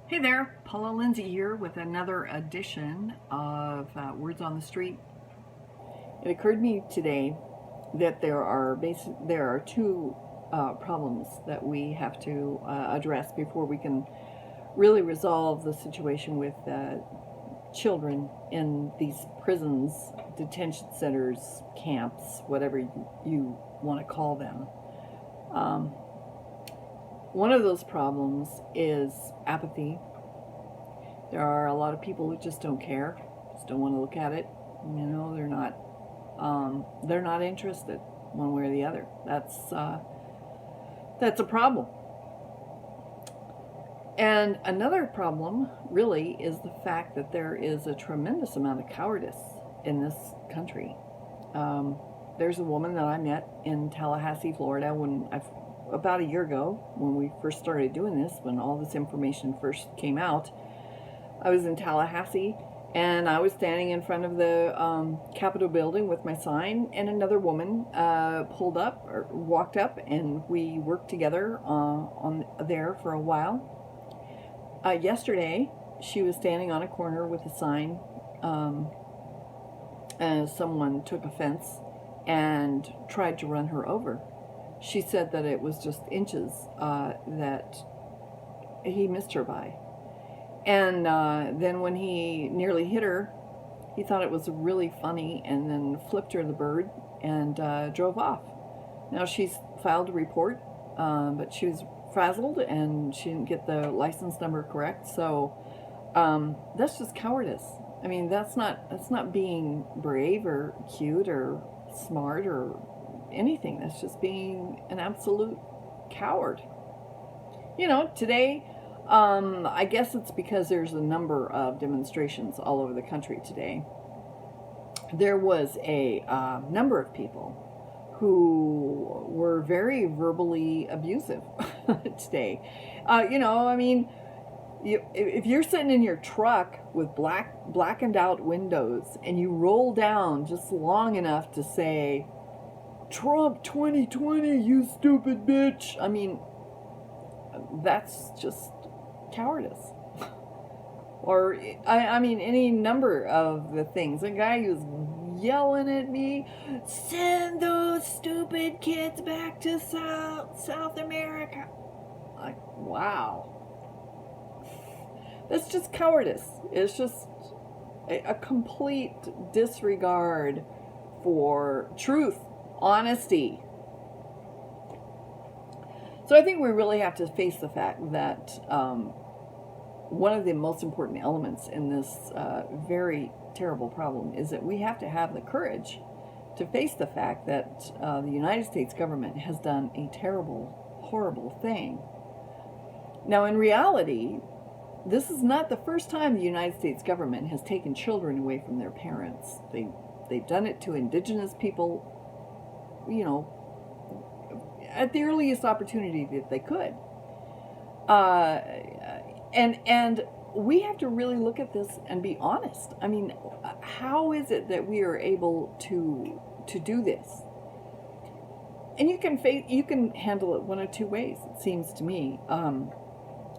Hey there, Paula Lindsay here with another edition of Words on the Street. It occurred to me today that there are two problems that we have to address before we can really resolve the situation with children in these prisons, detention centers, camps, whatever you want to call them. One of those problems is apathy. There are a lot of people who just don't care, just don't want to look at it. They're not interested one way or the other. That's a problem. And another problem, really, is the fact that there is a tremendous amount of cowardice in this country. There's a woman that I met in Tallahassee, Florida, about a year ago, when we first started doing this, when all this information first came out. I was in Tallahassee, and I was standing in front of the Capitol building with my sign, and another woman walked up, and we worked together on there for a while. Yesterday, she was standing on a corner with a sign, and someone took offense and tried to run her over. She said that it was just inches that he missed her by. And then when he nearly hit her, he thought it was really funny and then flipped her the bird and drove off. Now she's filed a report, but she was frazzled and she didn't get the license number correct. So that's just cowardice. I mean, that's not being brave or cute or smart or anything. That's just being an absolute coward. Today, I guess it's because there's a number of demonstrations all over the country today. There was a number of people who were very verbally abusive today. If you're sitting in your truck with blackened out windows and you roll down just long enough to say, "Trump 2020, you stupid bitch," I mean, that's just cowardice. Or, any number of the things. A guy who's yelling at me, "Send those stupid kids back to South America." Like, wow. That's just cowardice. It's just a complete disregard for truth, honesty. So I think we really have to face the fact that one of the most important elements in this very terrible problem is that we have to have the courage to face the fact that the United States government has done a terrible, horrible thing. Now, in reality, this is not the first time the United States government has taken children away from their parents. They've done it to indigenous people, at the earliest opportunity that they could. And we have to really look at this and be honest. I mean, how is it that we are able to do this? And you can handle it one of two ways, it seems to me.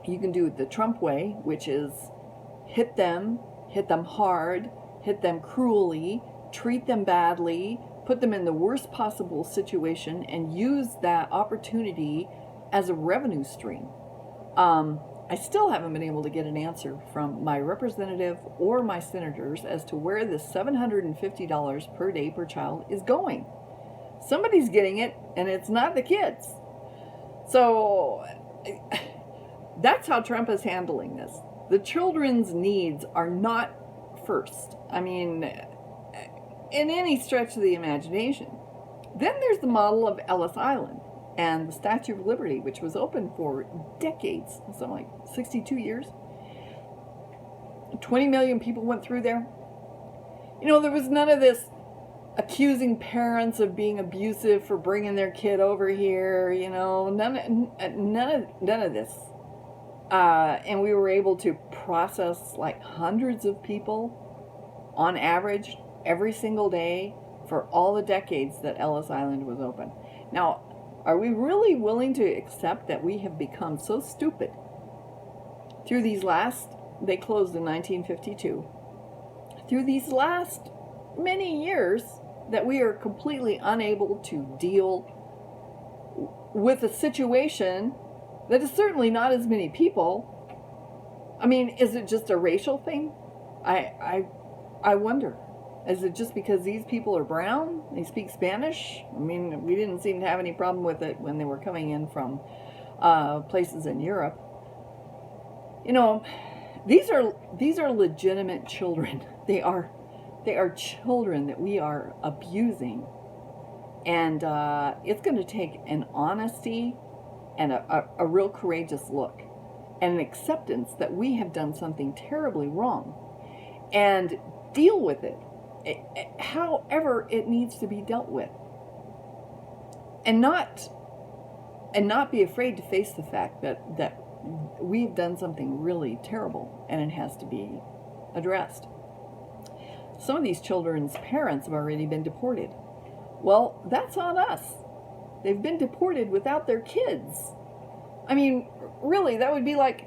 You can do it the Trump way, which is hit them hard, hit them cruelly, treat them badly, put them in the worst possible situation, and use that opportunity as a revenue stream. I still haven't been able to get an answer from my representative or my senators as to where this $750 per day per child is going. Somebody's getting it, and it's not the kids. So that's how Trump is handling this. The children's needs are not first. I mean, in any stretch of the imagination. Then there's the model of Ellis Island and the Statue of Liberty, which was open for decades, something like 62 years. 20 million people went through there. There was none of this accusing parents of being abusive for bringing their kid over here, none of this. And we were able to process like hundreds of people on average every single day for all the decades that Ellis Island was open. Now, are we really willing to accept that we have become so stupid through these last, they closed in 1952, through these last many years that we are completely unable to deal with a situation that is certainly not as many people. I mean, is it just a racial thing? I wonder. Is it just because these people are brown? They speak Spanish? I mean, we didn't seem to have any problem with it when they were coming in from places in Europe. You know, these are legitimate children. They are children that we are abusing, and it's going to take an honesty and a real courageous look and an acceptance that we have done something terribly wrong, and deal with it however it needs to be dealt with, and not be afraid to face the fact that we've done something really terrible and it has to be addressed. Some of these children's parents have already been deported. Well, that's on us. They've been deported without their kids. I mean, really, that would be like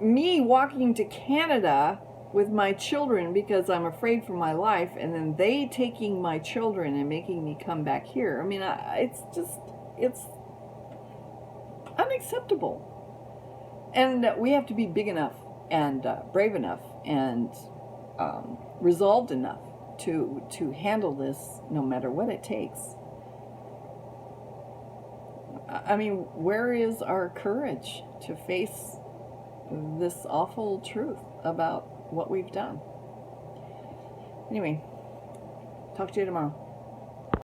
me walking to Canada with my children because I'm afraid for my life, and then they taking my children and making me come back here. I mean, it's unacceptable. And we have to be big enough and brave enough and resolved enough to handle this no matter what it takes. I mean, where is our courage to face this awful truth about what we've done? Anyway, talk to you tomorrow.